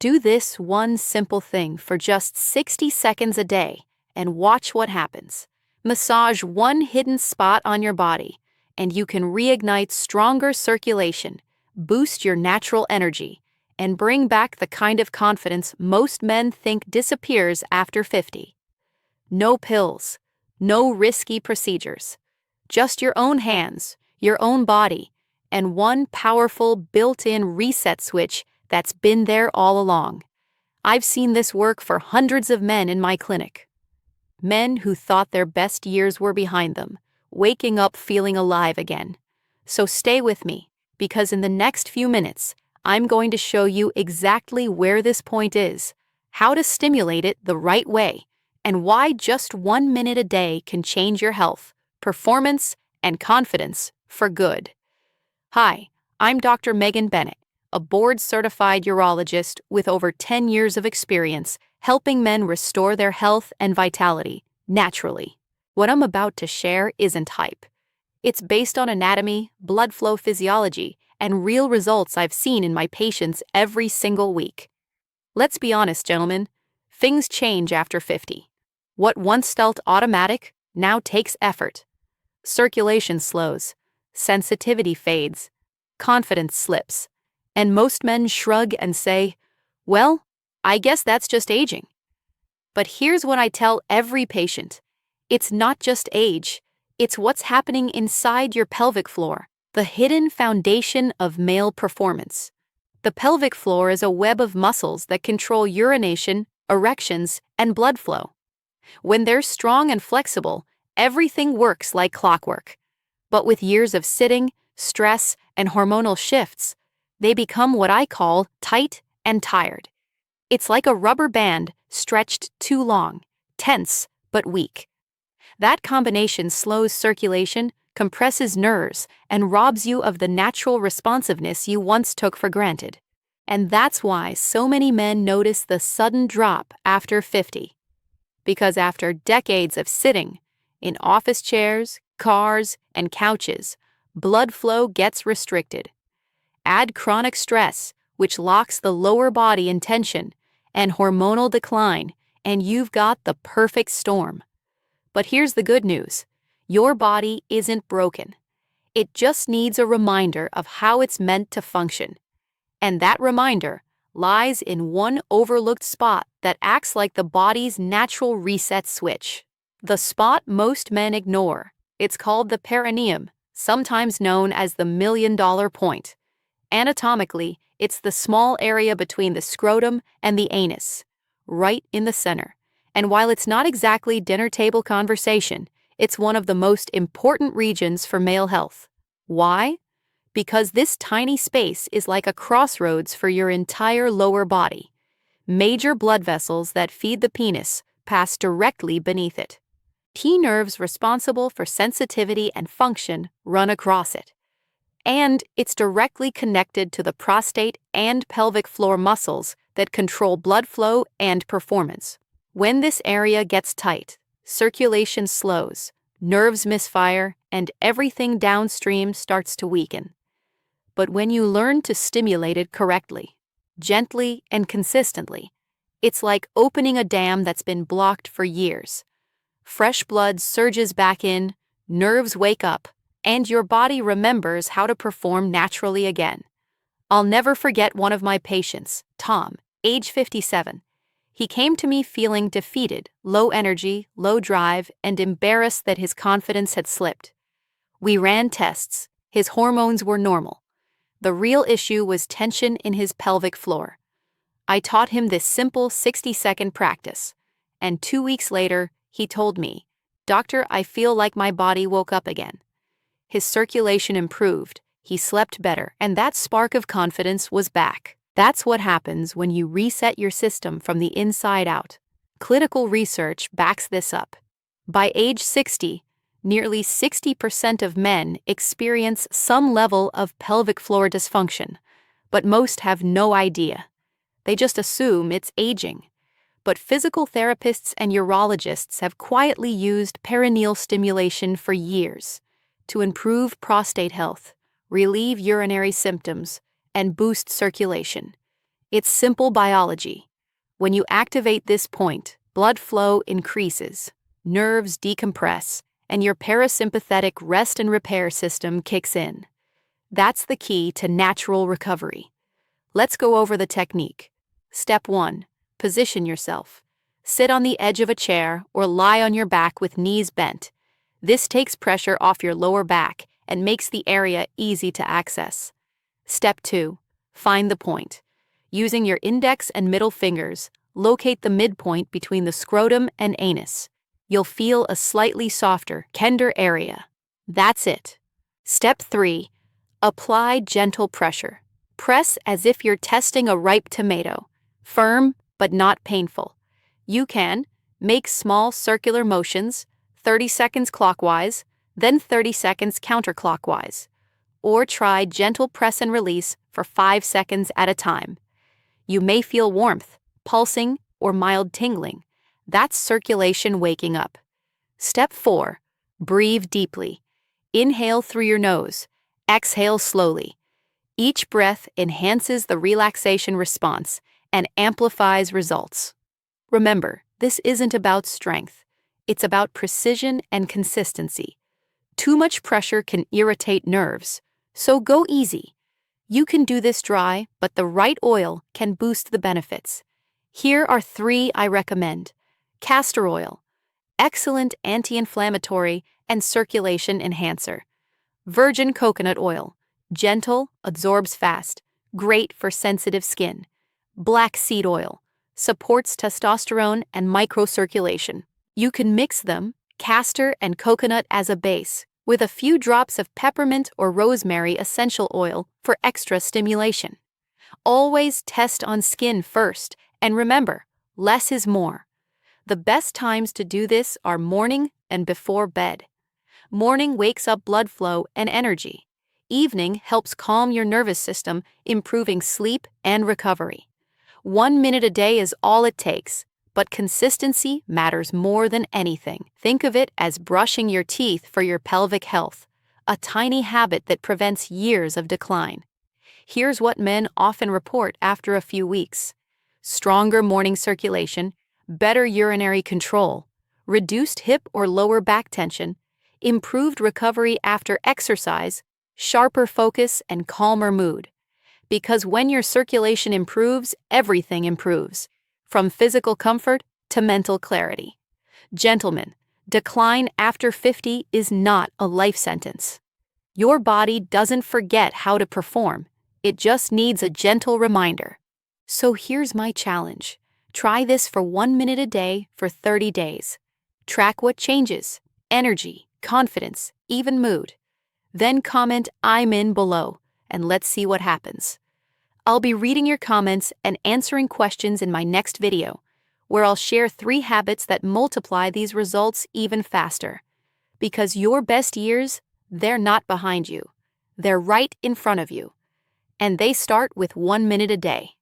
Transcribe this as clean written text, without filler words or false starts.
Do this one simple thing for just 60 seconds a day and watch what happens. Massage one hidden spot on your body, and you can reignite stronger circulation, boost your natural energy, and bring back the kind of confidence most men think disappears after 50. No pills, no risky procedures. Just your own hands, your own body, and one powerful built-in reset switch that's been there all along. I've seen this work for hundreds of men in my clinic. Men who thought their best years were behind them, waking up feeling alive again. So stay with me, because in the next few minutes, I'm going to show you exactly where this point is, how to stimulate it the right way, and why just 1 minute a day can change your health, performance, and confidence for good. Hi, I'm Dr. Bennet, a board-certified urologist with over 10 years of experience helping men restore their health and vitality naturally. What I'm about to share isn't hype. It's based on anatomy, blood flow physiology, and real results I've seen in my patients every single week. Let's be honest, gentlemen, things change after 50. What once felt automatic now takes effort. Circulation slows, sensitivity fades, confidence slips, and most men shrug and say, "Well, I guess that's just aging." But here's what I tell every patient. It's not just age, it's what's happening inside your pelvic floor, the hidden foundation of male performance. The pelvic floor is a web of muscles that control urination, erections, and blood flow. When they're strong and flexible, everything works like clockwork. But with years of sitting, stress, and hormonal shifts, they become what I call tight and tired. It's like a rubber band stretched too long, tense but weak. That combination slows circulation, compresses nerves, and robs you of the natural responsiveness you once took for granted. And that's why so many men notice the sudden drop after 50. Because after decades of sitting, in office chairs, cars, and couches, blood flow gets restricted. Add chronic stress, which locks the lower body in tension, and hormonal decline, and you've got the perfect storm. But here's the good news. Your body isn't broken. It just needs a reminder of how it's meant to function. And that reminder lies in one overlooked spot that acts like the body's natural reset switch. The spot most men ignore. It's called the perineum, sometimes known as the $1,000,000 point. Anatomically, it's the small area between the scrotum and the anus, right in the center. And while it's not exactly dinner table conversation, it's one of the most important regions for male health. Why? Because this tiny space is like a crossroads for your entire lower body. Major blood vessels that feed the penis pass directly beneath it. Key nerves responsible for sensitivity and function run across it. And it's directly connected to the prostate and pelvic floor muscles that control blood flow and performance. When this area gets tight, circulation slows, nerves misfire, and everything downstream starts to weaken. But when you learn to stimulate it correctly, gently and consistently, it's like opening a dam that's been blocked for years. Fresh blood surges back in, nerves wake up, and your body remembers how to perform naturally again. I'll never forget one of my patients, Tom, age 57. He came to me feeling defeated, low energy, low drive, and embarrassed that his confidence had slipped. We ran tests. His hormones were normal. The real issue was tension in his pelvic floor. I taught him this simple 60-second practice, and 2 weeks later, he told me, "Doctor, I feel like my body woke up again." His circulation improved, he slept better, and that spark of confidence was back. That's what happens when you reset your system from the inside out. Clinical research backs this up. By age 60, nearly 60% of men experience some level of pelvic floor dysfunction, but most have no idea. They just assume it's aging. But physical therapists and urologists have quietly used perineal stimulation for years to improve prostate health, relieve urinary symptoms, and boost circulation. It's simple biology. When you activate this point, blood flow increases, nerves decompress, and your parasympathetic rest and repair system kicks in. That's the key to natural recovery. Let's go over the technique. Step 1. Position yourself. Sit on the edge of a chair or lie on your back with knees bent. This takes pressure off your lower back and makes the area easy to access. Step 2. Find the point. Using your index and middle fingers, locate the midpoint between the scrotum and anus. You'll feel a slightly softer, tender area. That's it. Step 3. Apply gentle pressure. Press as if you're testing a ripe tomato. Firm, but not painful. You can make small circular motions, 30 seconds clockwise, then 30 seconds counterclockwise. Or try gentle press and release for 5 seconds at a time. You may feel warmth, pulsing, or mild tingling. That's circulation waking up. Step 4. Breathe deeply. Inhale through your nose. Exhale slowly. Each breath enhances the relaxation response and amplifies results. Remember, this isn't about strength. It's about precision and consistency. Too much pressure can irritate nerves, so go easy. You can do this dry, but the right oil can boost the benefits. Here are 3 I recommend. Castor oil, excellent anti-inflammatory and circulation enhancer. Virgin coconut oil, gentle, absorbs fast, great for sensitive skin. Black seed oil, supports testosterone and microcirculation. You can mix them, castor and coconut as a base, with a few drops of peppermint or rosemary essential oil for extra stimulation. Always test on skin first, and remember, less is more. The best times to do this are morning and before bed. Morning wakes up blood flow and energy. Evening helps calm your nervous system, improving sleep and recovery. 1 minute a day is all it takes, but consistency matters more than anything. Think of it as brushing your teeth for your pelvic health, a tiny habit that prevents years of decline. Here's what men often report after a few weeks: stronger morning circulation, better urinary control, reduced hip or lower back tension, improved recovery after exercise, sharper focus, and calmer mood. Because when your circulation improves, everything improves, from physical comfort to mental clarity. Gentlemen, decline after 50 is not a life sentence. Your body doesn't forget how to perform. It just needs a gentle reminder. So here's my challenge. Try this for 1 minute a day for 30 days. Track what changes: energy, confidence, even mood. Then comment "I'm in" below, and let's see what happens. I'll be reading your comments and answering questions in my next video, where I'll share 3 habits that multiply these results even faster. Because your best years, they're not behind you. They're right in front of you. And they start with 1 minute a day.